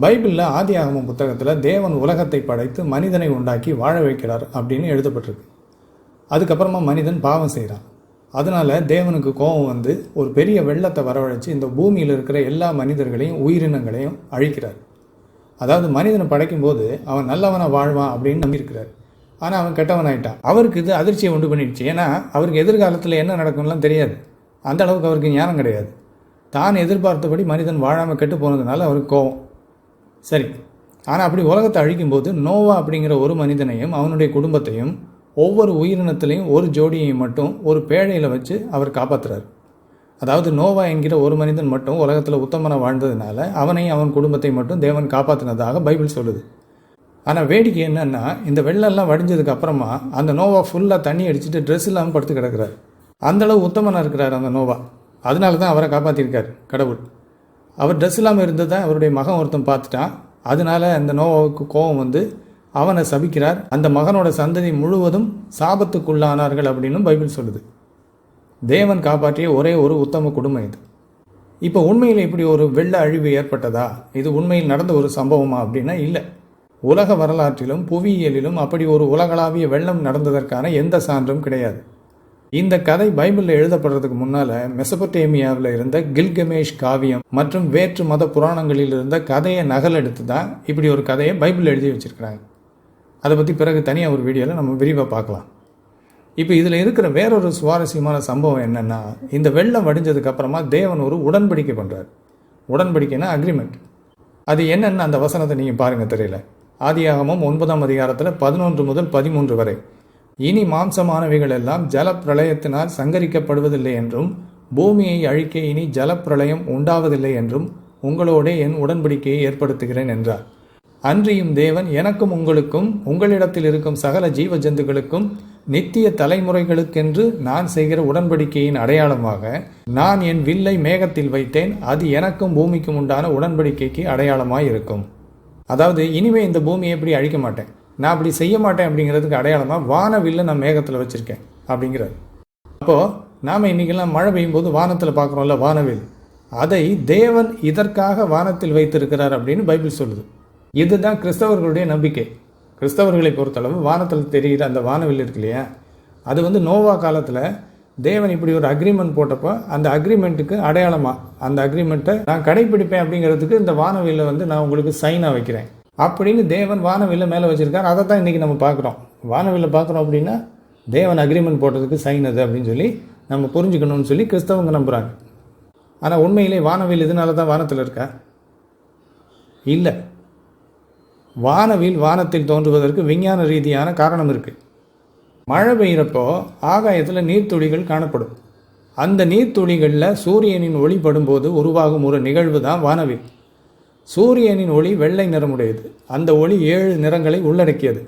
பைபிளில் ஆதியாகமம் புத்தகத்தில் தேவன் உலகத்தை படைத்து மனிதனை உண்டாக்கி வாழ வைக்கிறார் அப்படின்னு எழுதப்பட்டிருக்கு. அதுக்கப்புறமா மனிதன் பாவம் செய்கிறான். அதனால தேவனுக்கு கோபம் வந்து ஒரு பெரிய வெள்ளத்தை வரவழைச்சு இந்த பூமியில் இருக்கிற எல்லா மனிதர்களையும் உயிரினங்களையும் அழிக்கிறார். அதாவது மனிதனை படைக்கும்போது அவன் நல்லவனை வாழ்வான் அப்படின்னு நம்பியிருக்கிறார். ஆனால் அவன் கெட்டவனாயிட்டான். அவருக்கு இது அதிர்ச்சியை உண்டு பண்ணிடுச்சு. ஏன்னா அவருக்கு எதிர்காலத்தில் என்ன நடக்கும்லாம் தெரியாது. அந்த அளவுக்கு அவருக்கு ஞானம் கிடையாது. தான் எதிர்பார்த்தபடி மனிதன் வாழாமல் கெட்டு போனதுனால அவருக்கு கோபம். சரி, ஆனால் அப்படி உலகத்தை அழிக்கும்போது நோவா அப்படிங்கிற ஒரு மனிதனையும் அவனுடைய குடும்பத்தையும் ஒவ்வொரு உயிரினத்திலையும் ஒரு ஜோடியையும் மட்டும் ஒரு பேழையில் வச்சு அவர் காப்பாற்றுறார். அதாவது நோவா என்கிற ஒரு மனிதன் மட்டும் உலகத்தில் உத்தமனை வாழ்ந்ததுனால அவனையும் அவன் குடும்பத்தை மட்டும் தேவன் காப்பாற்றினதாக பைபிள் சொல்லுது. ஆனால் வேடிக்கை என்னன்னா, இந்த வெள்ளெல்லாம் வடிஞ்சதுக்கு அப்புறமா அந்த நோவா ஃபுல்லாக தண்ணி அடிச்சுட்டு ட்ரெஸ் இல்லாமல் படுத்து கிடக்கிறார். அந்தளவு உத்தமனாக இருக்கிறார் அந்த நோவா. அதனால தான் அவரை காப்பாற்றிருக்கார் கடவுள். அவர் ட்ரெஸ் இல்லாமல் இருந்ததை அவருடைய மகன் ஒருத்தன் பார்த்துட்டான். அதனால அந்த நோவாவுக்கு கோபம் வந்து அவனை சபிக்கிறார். அந்த மகனோட சந்ததி முழுவதும் சாபத்துக்குள்ளானார்கள் அப்படின்னு பைபிள் சொல்லுது. தேவன் காப்பாற்றிய ஒரே ஒரு உத்தம குடும்பம் இது. இப்போ உண்மையில் இப்படி ஒரு வெள்ள அழிவு ஏற்பட்டதா? இது உண்மையில் நடந்த ஒரு சம்பவமா அப்படின்னா இல்லை. உலக வரலாற்றிலும் புவியியலிலும் அப்படி ஒரு உலகளாவிய வெள்ளம் நடந்ததற்கான எந்த சான்றும் கிடையாது. இந்த கதை பைபிளில் எழுதப்படுறதுக்கு முன்னால் மெசபொட்டேமியாவில் இருந்த கில்கமேஷ் காவியம் மற்றும் வேற்று மத புராணங்களில் இருந்த கதையை நகல் எடுத்து தான் இப்படி ஒரு கதையை பைபிளில் எழுதி வச்சிருக்கிறாங்க. அதை பற்றி பிறகு தனியாக ஒரு வீடியோவில் நம்ம விரிவாக பார்க்கலாம். இப்போ இதில் இருக்கிற வேறொரு சுவாரஸ்யமான சம்பவம் என்னென்னா, இந்த வெள்ளம் வடிஞ்சதுக்கு அப்புறமா தேவன் ஒரு உடன்படிக்கை பண்ணுறார். உடன்படிக்கைனா அக்ரிமெண்ட். அது என்னென்னு அந்த வசனத்தை நீங்கள் பாருங்கள் தெரியல. ஆதியாகமம் 9ஆம் அதிகாரத்தில் 11 முதல் 13 வரை. இனி மாம்சமானவைகள் எல்லாம் ஜலப்பிரளயத்தினால் சங்கரிக்கப்படுவதில்லை என்றும் பூமியை அழிக்க இனி ஜலப்பிரளயம் உண்டாவதில்லை என்றும் உங்களோட என் உடன்படிக்கையை ஏற்படுத்துகிறேன் என்றார். அன்றியும் தேவன் எனக்கும் உங்களுக்கும் உங்களிடத்தில் இருக்கும் சகல ஜீவ ஜந்துக்களுக்கும் நித்திய தலைமுறைகளுக்கென்று நான் செய்கிற உடன்படிக்கையின் அடையாளமாக நான் என் வில்லை மேகத்தில் வைத்தேன். அது எனக்கும் பூமிக்கும் உண்டான உடன்படிக்கைக்கு அடையாளமாய் இருக்கும். அதாவது இனிமே இந்த பூமியை எப்படி அழிக்க மாட்டேன், நான் அப்படி செய்ய மாட்டேன் அப்படிங்கிறதுக்கு அடையாளமாக வானவில்லை நான் மேகத்தில் வச்சுருக்கேன் அப்படிங்கிறார். அப்போது நாம் இன்றைக்கெல்லாம் மழை பெய்யும் போது வானத்தில் பார்க்குறோம்ல வானவில், அதை தேவன் இதற்காக வானத்தில் வைத்திருக்கிறார் அப்படின்னு பைபிள் சொல்லுது. இதுதான் கிறிஸ்தவர்களுடைய நம்பிக்கை. கிறிஸ்தவர்களை பொறுத்தளவு வானத்தில் தெரிகிற அந்த வானவில் இருக்கு இல்லையா, அது வந்து நோவா காலத்தில் தேவன் இப்படி ஒரு அக்ரிமெண்ட் போட்டப்போ அந்த அக்ரிமெண்ட்டுக்கு அடையாளமாக அந்த அக்ரிமெண்ட்டை நான் கடைப்பிடிப்பேன் அப்படிங்கிறதுக்கு இந்த வானவில்லை வந்து நான் உங்களுக்கு சைனாக வைக்கிறேன் அப்படின்னு தேவன் வானவில்லை மேலே வச்சுருக்கார். அதை தான் இன்றைக்கி நம்ம பார்க்குறோம். வானவில்லை பார்க்குறோம் அப்படின்னா தேவன் அக்ரிமெண்ட் போட்டதுக்கு சைன் அது அப்படின்னு சொல்லி நம்ம புரிஞ்சுக்கணும்னு சொல்லி கிறிஸ்தவங்க நம்புகிறாங்க. ஆனால் உண்மையிலே வானவில் இதனால தான் வானத்தில் இருக்கா? இல்லை. வானவில் வானத்தில் தோன்றுவதற்கு விஞ்ஞான ரீதியான காரணம் இருக்குது. மழை பெய்கிறப்போ ஆகாயத்தில் நீர்த்துளிகள் காணப்படும். அந்த நீர்த்துளிகளில் சூரியனின் ஒளி படும்போது உருவாகும் ஒரு நிகழ்வு தான் வானவில். சூரியனின் ஒளி வெள்ளை நிறமுடையது. அந்த ஒளி 7 நிறங்களை உள்ளடக்கியது.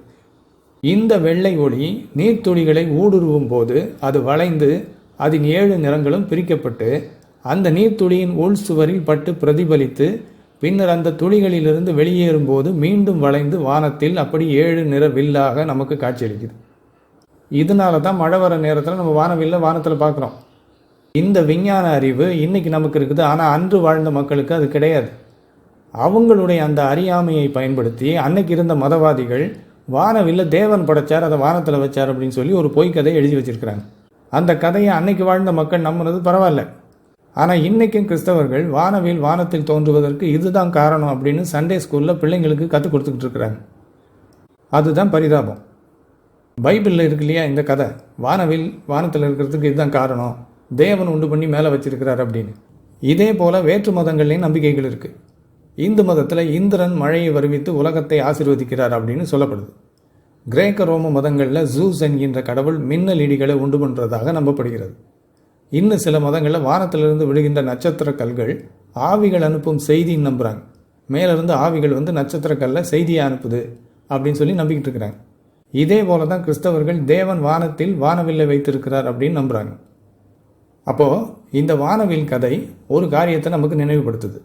இந்த வெள்ளை ஒளி நீர்த்துளிகளை ஊடுருவும் போது அது வளைந்து அதன் 7 நிறங்களும் பிரிக்கப்பட்டு அந்த நீர்த்துளியின் உள் சுவரில் பட்டு பிரதிபலித்து பின்னர் அந்த துளிகளிலிருந்து வெளியேறும் போது மீண்டும் வளைந்து வானத்தில் அப்படி 7 நிற வில்லாக நமக்கு காட்சியளிக்குது. இதனால தான் மழை வர நேரத்தில் நம்ம வானவில்லை வானத்தில் பார்க்குறோம். இந்த விஞ்ஞான அறிவு இன்னைக்கு நமக்கு இருக்குது. ஆனால் அன்று வாழ்ந்த மக்களுக்கு அது கிடையாது. அவங்களுடைய அந்த அறியாமையை பயன்படுத்தி அன்னைக்கு இருந்த மதவாதிகள் வானவில்லை தேவன் படைச்சார், அதை வானத்தில் வச்சார் அப்படின்னு சொல்லி ஒரு பொய்க்கதை எழுதி வச்சிருக்கிறாங்க. அந்த கதையை அன்னைக்கு வாழ்ந்த மக்கள் நம்பினது பரவாயில்ல. ஆனால் இன்றைக்கும் கிறிஸ்தவர்கள் வானவில் வானத்தில் தோன்றுவதற்கு இதுதான் காரணம் அப்படின்னு சண்டே ஸ்கூலில் பிள்ளைங்களுக்கு கற்றுக் கொடுத்துக்கிட்டு இருக்கிறாங்க. அதுதான் பரிதாபம். பைபிளில் இருக்கு இல்லையா இந்த கதை, வானவில் வானத்தில் இருக்கிறதுக்கு இதுதான் காரணம், தேவன் உண்டு பண்ணி மேலே வச்சிருக்கிறார் அப்படின்னு. இதே போல் வேற்று மதங்கள்லேயும் நம்பிக்கைகள் இருக்குது. இந்து மதத்தில் இந்திரன் மழையை வருவித்து உலகத்தை ஆசீர்வதிக்கிறார் அப்படின்னு சொல்லப்படுது. கிரேக்க ரோம மதங்களில் ஜூஸ் என்கின்ற கடவுள் மின்னல் இடிகளை உண்டு பண்ணுறதாக நம்பப்படுகிறது. இன்னும் சில மதங்களில் வானத்திலிருந்து விழுகின்ற நட்சத்திர கல்கள் ஆவிகள் அனுப்பும் செய்தின்னு நம்புகிறாங்க. மேலிருந்து ஆவிகள் வந்து நட்சத்திர கல்லை செய்தியை அனுப்புது அப்படின்னு சொல்லி நம்பிக்கிட்டு இருக்கிறாங்க. இதே போல தான் கிறிஸ்தவர்கள் தேவன் வானத்தில் வானவில்லை வைத்திருக்கிறார் அப்படின்னு நம்புகிறாங்க. அப்போது இந்த வானவில் கதை ஒரு காரியத்தை நமக்கு நினைவுபடுத்துது.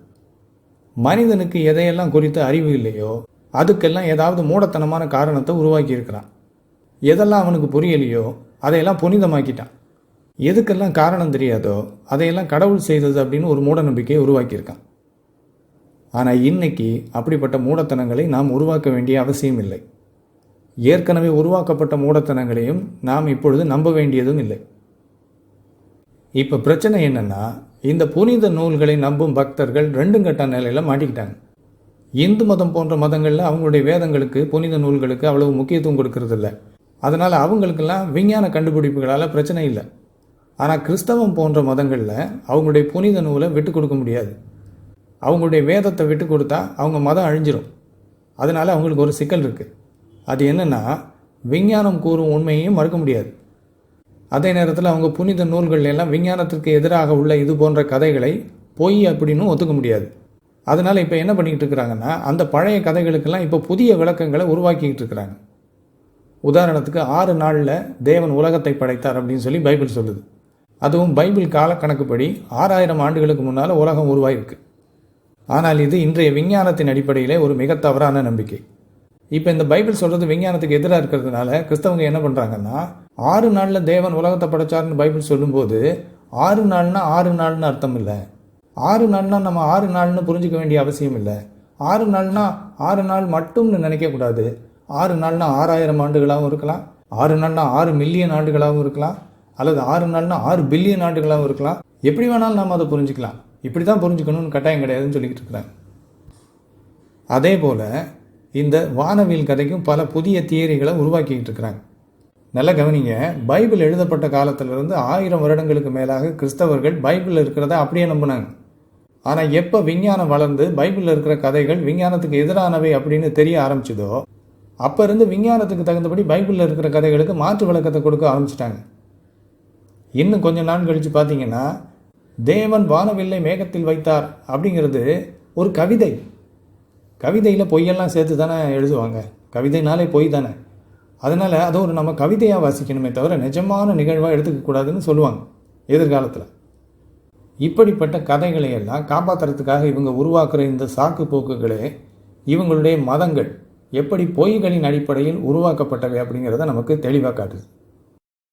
மனிதனுக்கு எதையெல்லாம் குறித்து அறிவு இல்லையோ அதுக்கெல்லாம் ஏதாவது மூடத்தனமான காரணத்தை உருவாக்கி இருக்கிறான். எதெல்லாம் அவனுக்கு புரியலையோ அதையெல்லாம் புனிதமாக்கிட்டான். எதுக்கெல்லாம் காரணம் தெரியாதோ அதையெல்லாம் கடவுள் செய்தது அப்படின்னு ஒரு மூட நம்பிக்கையை உருவாக்கியிருக்கான். ஆனால் இன்னைக்கு அப்படிப்பட்ட மூடத்தனங்களை நாம் உருவாக்க வேண்டிய அவசியம் இல்லை. ஏற்கனவே உருவாக்கப்பட்ட மூடத்தனங்களையும் நாம் இப்பொழுது நம்ப வேண்டியதும் இல்லை. இப்போ பிரச்சனை என்னன்னா, இந்த புனித நூல்களை நம்பும் பக்தர்கள் ரெண்டும் கட்ட நிலையில் மாட்டிக்கிட்டாங்க. இந்து மதம் போன்ற மதங்களில் அவங்களுடைய வேதங்களுக்கு, புனித நூல்களுக்கு அவ்வளவு முக்கியத்துவம் கொடுக்கறது இல்லை. அதனால் அவங்களுக்கெல்லாம் விஞ்ஞான கண்டுபிடிப்புகளால் பிரச்சனை இல்லை. ஆனால் கிறிஸ்தவம் போன்ற மதங்களில் அவங்களுடைய புனித நூலை விட்டு கொடுக்க முடியாது. அவங்களுடைய வேதத்தை விட்டு கொடுத்தா அவங்க மதம் அழிஞ்சிரும். அதனால் அவங்களுக்கு ஒரு சிக்கல் இருக்குது. அது என்னென்னா, விஞ்ஞானம் கூறும் உண்மையையும் மறுக்க முடியாது. அதே நேரத்தில் அவங்க புனித நூல்கள் எல்லாம் விஞ்ஞானத்திற்கு எதிராக உள்ள இது போன்ற கதைகளை பொய் அப்படின்னு ஒத்துக்க முடியாது. அதனால் இப்போ என்ன பண்ணிக்கிட்டு இருக்கிறாங்கன்னா, அந்த பழைய கதைகளுக்கெல்லாம் இப்போ புதிய விளக்கங்களை உருவாக்கிக்கிட்டு இருக்கிறாங்க. உதாரணத்துக்கு 6 நாளில் தேவன் உலகத்தை படைத்தார் அப்படின்னு சொல்லி பைபிள் சொல்லுது. அதுவும் பைபிள் கால கணக்குப்படி 6000 ஆண்டுகளுக்கு முன்னால் உலகம் உருவாயிருக்கு. ஆனால் இது இன்றைய விஞ்ஞானத்தின் அடிப்படையிலே ஒரு மிக தவறான நம்பிக்கை. இப்போ இந்த பைபிள் சொல்கிறது விஞ்ஞானத்துக்கு எதிராக இருக்கிறதுனால கிறிஸ்தவங்க என்ன பண்ணுறாங்கன்னா, 6 நாளில் தேவன் உலகத்தை படைச்சார்னு பைபிள் சொல்லும்போது 6 நாள்னா 6 நாள்னு அர்த்தம் இல்லை. 6 நாள்னா நம்ம 6 நாள்னு புரிஞ்சிக்க வேண்டிய அவசியம் இல்லை. 6 நாள்னா 6 நாள் மட்டும்னு நினைக்கக்கூடாது. 6 நாள்னா 6000 ஆண்டுகளாகவும் இருக்கலாம், 6 நாள்னா 6 மில்லியன் ஆண்டுகளாகவும் இருக்கலாம், அல்லது 6 நாள்னா 6 பில்லியன் ஆண்டுகளாகவும் இருக்கலாம். எப்படி வேணாலும் நாம் அதை புரிஞ்சுக்கலாம். இப்படி தான் புரிஞ்சுக்கணும்னு கட்டாயம் கிடையாதுன்னு சொல்லிக்கிட்டு இருக்கிறாங்க. அதே போல் இந்த வானவியல் கதைக்கும் பல புதிய தியரிகளை உருவாக்கிக்கிட்டு இருக்கிறாங்க. நல்லா கவனிங்க, பைபிள் எழுதப்பட்ட காலத்திலிருந்து 1000 வருடங்களுக்கு மேலாக கிறிஸ்தவர்கள் பைபிளில் இருக்கிறத அப்படியே நம்பினாங்க. ஆனால் எப்போ விஞ்ஞானம் வளர்ந்து பைபிளில் இருக்கிற கதைகள் விஞ்ஞானத்துக்கு எதிரானவை அப்படின்னு தெரிய ஆரம்பிச்சதோ, அப்போ இருந்து விஞ்ஞானத்துக்கு தகுந்தபடி பைபிளில் இருக்கிற கதைகளுக்கு மாற்று விளக்கத்தை கொடுக்க ஆரம்பிச்சிட்டாங்க. இன்னும் கொஞ்சம் நாள் கழித்து பார்த்தீங்கன்னா, தேவன் வானவில்லை மேகத்தில் வைத்தார் அப்படிங்கிறது ஒரு கவிதை. கவிதையில் பொய்யெல்லாம் சேர்த்து தானே எழுதுவாங்க. கவிதைனாலே பொய் தானே. அதனால் அதை ஒரு நம்ம கவிதையாக வாசிக்கணுமே தவிர நிஜமான நிகழ்வாக எடுத்துக்கக்கூடாதுன்னு சொல்லுவாங்க எதிர்காலத்தில். இப்படிப்பட்ட கதைகளை எல்லாம் காப்பாற்றுறதுக்காக இவங்க உருவாக்குற இந்த சாக்கு போக்குகளே இவங்களுடைய மதங்கள் எப்படி பொய்களின் அடிப்படையில் உருவாக்கப்பட்டவை அப்படிங்கிறத நமக்கு தெளிவாக காட்டுது.